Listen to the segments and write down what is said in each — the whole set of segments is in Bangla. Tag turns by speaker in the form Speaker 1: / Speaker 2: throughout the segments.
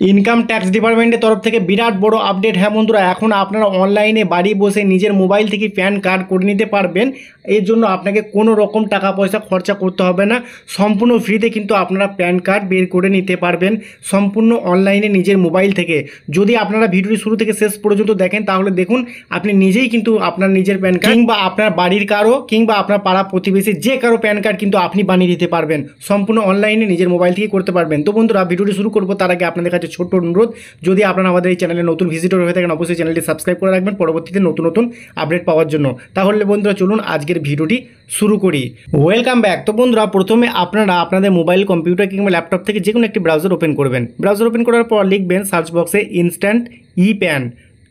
Speaker 1: ইনকাম ট্যাক্স ডিপার্টমেন্টের তরফ থেকে বিরাট বড় আপডেট। হ্যাঁ বন্ধুরা, এখন আপনারা অনলাইনে বাড়ি বসে নিজের মোবাইল থেকে প্যান কার্ড করে নিতে পারবেন। এর জন্য আপনাকে কোনো রকম টাকা পয়সা খরচা করতে হবে না, সম্পূর্ণ ফ্রিতে কিন্তু আপনারা প্যান কার্ড বের করে নিতে পারবেন সম্পূর্ণ অনলাইনে নিজের মোবাইল থেকে। যদি আপনারা ভিডিওটি শুরু থেকে শেষ পর্যন্ত দেখেন তাহলে দেখুন আপনি নিজেই কিন্তু আপনার নিজের প্যান কার্ড কিংবা আপনার বাড়ির কারো কিংবা আপনার পাড়া প্রতিবেশী যে কারো প্যান কার্ড কিন্তু আপনি বানিয়ে দিতে পারবেন, সম্পূর্ণ অনলাইনে নিজের মোবাইল থেকে করতে পারবেন। তো বন্ধুরা, ভিডিওটি শুরু করবো তার আগে আপনাদের কাছে ছোট্ট অনুরোধ, যদি আপনারা আমাদের এই চ্যানেলে নতুন ভিজিটর হয়ে থাকেন অবশ্যই চ্যানেলটি সাবস্ক্রাইব করে রাখবেন পরবর্তীতে নতুন নতুন আপডেট পাওয়ার জন্য। তাহলে বন্ধুরা চলুন আজকের ভিডিওটি শুরু করি। Welcome back. তো বন্ধুরা, প্রথমে আপনারা আপনাদের মোবাইল, কম্পিউটার কিংবা ল্যাপটপ থেকে যে কোনো একটি ব্রাউজার ওপেন করবেন। ব্রাউজার ওপেন করার পর লিখবেন সার্চ বক্সে ইনস্ট্যান্ট ই প্যান।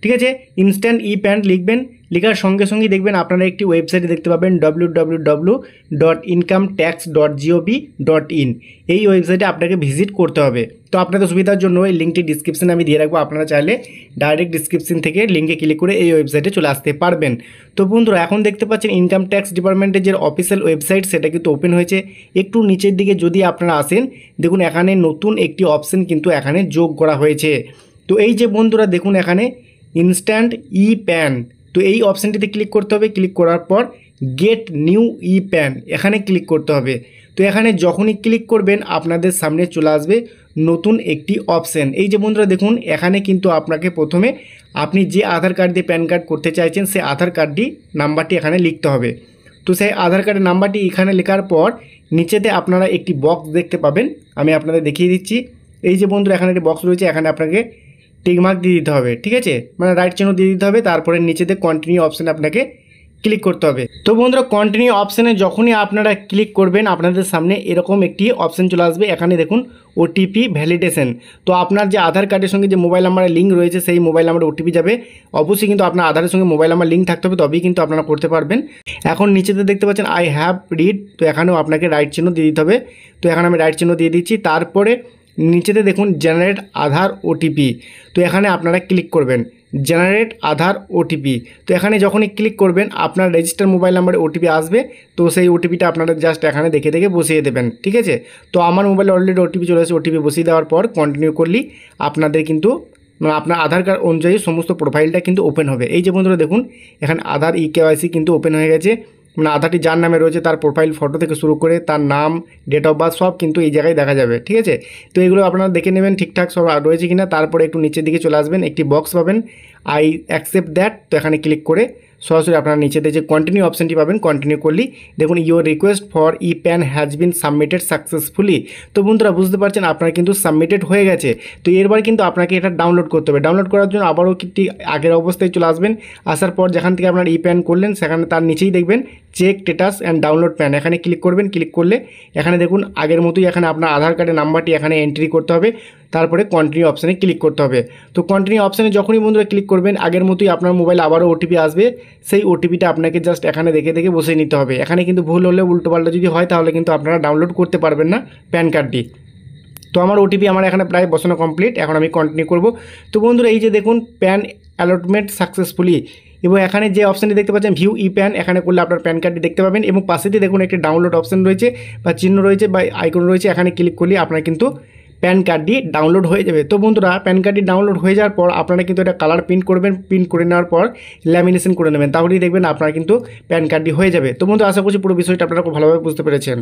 Speaker 1: ঠিক আছে, ইনস্ট্যান্ট ই প্যান লিখবেন। লেখার সঙ্গে সঙ্গেই দেখবেন আপনারা একটি ওয়েবসাইটে দেখতে পাবেন www.incometax.gov.in। এই ওয়েবসাইটে আপনাকে ভিজিট করতে হবে। তো আপনাদের সুবিধার জন্য এই লিঙ্কটি ডিসক্রিপশনে আমি দিয়ে রাখবো, আপনারা চাইলে ডাইরেক্ট ডিসক্রিপশন থেকে লিঙ্কে ক্লিক করে এই ওয়েবসাইটে চলে আসতে পারবেন। তো বন্ধুরা, এখন দেখতে পাচ্ছেন ইনকাম ট্যাক্স ডিপার্টমেন্টের যে অফিসিয়াল ওয়েবসাইট সেটা কিন্তু ওপেন হয়েছে। একটু নিচের দিকে যদি আপনারা আসেন দেখুন এখানে নতুন একটি অপশন কিন্তু এখানে যোগ করা হয়েছে। তো এই যে বন্ধুরা দেখুন এখানে ইনস্ট্যান্ট ই প্যান, তো এই অপশানটিতে ক্লিক করতে হবে। ক্লিক করার পর গেট নিউ ই প্যান এখানে ক্লিক করতে হবে। তো এখানে যখনই ক্লিক করবেন আপনাদের সামনে চলে আসবে নতুন একটি অপশান। এই যে বন্ধুরা দেখুন এখানে কিন্তু আপনাকে প্রথমে আপনি যে আধার কার্ড দিয়ে প্যান কার্ড করতে চাইছেন সেই আধার কার্ডটি নাম্বারটি এখানে লিখতে হবে। তো সেই আধার কার্ডের নাম্বারটি এখানে লেখার পর নিচেতে আপনারা একটি বক্স দেখতে পাবেন, আমি আপনাদের দেখিয়ে দিচ্ছি। এই যে বন্ধুরা এখানে একটি বক্স রয়েছে, এখানে আপনাকে টিকমার্ক দিয়ে দিতে হবে। ঠিক আছে, মানে রাইট চিহ্ন দিয়ে দিতে হবে। তারপরে নিচেতে কন্টিনিউ অপশানে আপনাকে ক্লিক করতে হবে। তো বন্ধুরা, কন্টিনিউ অপশানে যখনই আপনারা ক্লিক করবেন আপনাদের সামনে এরকম একটি অপশান চলে আসবে। এখানে দেখুন ওটিপি ভ্যালিডেশন। তো আপনার যে আধার কার্ডের সঙ্গে যে মোবাইল নাম্বারের লিঙ্ক রয়েছে সেই মোবাইল নাম্বারে ওটিপি যাবে। অবশ্যই কিন্তু আপনার আধারের সঙ্গে মোবাইল নাম্বার লিঙ্ক থাকতে হবে, তবেই কিন্তু আপনারা করতে পারবেন। এখন নিচেতে দেখতে পাচ্ছেন আই হ্যাভ রিড, তো এখানেও আপনাকে রাইট চিহ্ন দিয়ে দিতে হবে। তো এখানে আমি রাইট চিহ্ন দিয়ে দিচ্ছি। তারপরে নিচেতে দেখুন জেনারেট আধার ওটিপি, তো এখানে আপনারা ক্লিক করবেন জেনারেট আধার ওটিপি। তো এখানে যখনই ক্লিক করবেন আপনার রেজিস্টার মোবাইল নাম্বারে ওটিপি আসবে। তো সেই ওটিপিটা আপনারা জাস্ট এখানে দেখে দেখে বসিয়ে দেবেন। ঠিক আছে, তো আমার মোবাইলে অলরেডি ওটিপি চলে এসেছে। ওটিপি বসিয়ে দেওয়ার পর কন্টিনিউ করলেই আপনাদের কিন্তু আপনার আধার কার্ড অনুযায়ী সমস্ত প্রোফাইলটা কিন্তু ওপেন হবে। এই যে বন্ধুরা দেখুন এখানে আধার ইকেওয়াইসি কিন্তু ওপেন হয়ে গেছে। মানে আধারটি যার নামে রয়েছে তার প্রোফাইল ফটো থেকে শুরু করে তার নাম, ডেট অফ বার্থ সব কিন্তু এই জায়গায় দেখা যাবে। ঠিক আছে, তো এগুলো আপনারা দেখে নেবেন ঠিকঠাক সব রয়েছে কিনা। তারপরে একটু নিচের দিকে চলে আসবেন, একটি বক্স পাবেন আই অ্যাকসেপ্ট দ্যাট। তো এখানে ক্লিক করে সরাসরি আপনারা নিচেতে যে কন্টিনিউ অপশানটি পাবেন, কন্টিনিউ করলেই দেখুন your request for E pan has been submitted successfully. তো বন্ধুরা বুঝতে পারছেন আপনার কিন্তু সাবমিটেড হয়ে গেছে। তো এরবার কিন্তু আপনাকে এটা ডাউনলোড করতে হবে। ডাউনলোড করার জন্য আবারও একটি আগের অবস্থায় চলে আসবেন। আসার পর যেখান থেকে আপনার ই প্যান করলেন সেখানে তার নিচেই দেখবেন check status and download PAN, এখানে ক্লিক করবেন। ক্লিক করলে এখানে দেখুন আগের মতোই এখানে আপনার আধার কার্ডের নাম্বারটি এখানে এন্ট্রি করতে হবে। তারপরে কন্টিনিউ অপশানে ক্লিক করতে হবে। তো কন্টিনিউ অপশানে যখনই বন্ধুরা ক্লিক করবেন আগের মতোই আপনার মোবাইল আবারও ওটিপি আসবে। সেই ওটিপিটা আপনাকে জাস্ট এখানে দেখে দেখে বসিয়ে নিতে হবে। এখানে কিন্তু ভুল হলে উল্টোপাল্টা যদি হয় তাহলে কিন্তু আপনারা ডাউনলোড করতে পারবেন না প্যান কার্ডটি। তো আমার ওটিপি আমার এখানে প্রায় বসানো কমপ্লিট, এখন আমি কন্টিনিউ করব। তো বন্ধুরা এই যে দেখুন প্যান অ্যালটমেন্ট সাকসেসফুলি, এবং এখানে যে অপশানটি দেখতে পাচ্ছেন ভিউ ই প্যান, এখানে করলে আপনার প্যান কার্ডটি দেখতে পাবেন। এবং পাশেতে দেখুন একটি ডাউনলোড অপশান রয়েছে বা চিহ্ন রয়েছে বা আইকন রয়েছে, এখানে ক্লিক করলে আপনার কিন্তু প্যান কার্ডটি ডাউনলোড হয়ে যাবে। তো বন্ধুরা প্যান কার্ডটি ডাউনলোড হয়ে যাওয়ার পর আপনারা কিন্তু এটা কালার প্রিন্ট করবেন। প্রিন্ট করে নেওয়ার পর ল্যামিনেশন করে নেবেন, তাহলেই দেখবেন আপনার কিন্তু প্যান কার্ডটি হয়ে যাবে। তো বন্ধুরা আশা করছি পুরো বিষয়টা আপনারা খুব ভালোভাবে বুঝতে পেরেছেন।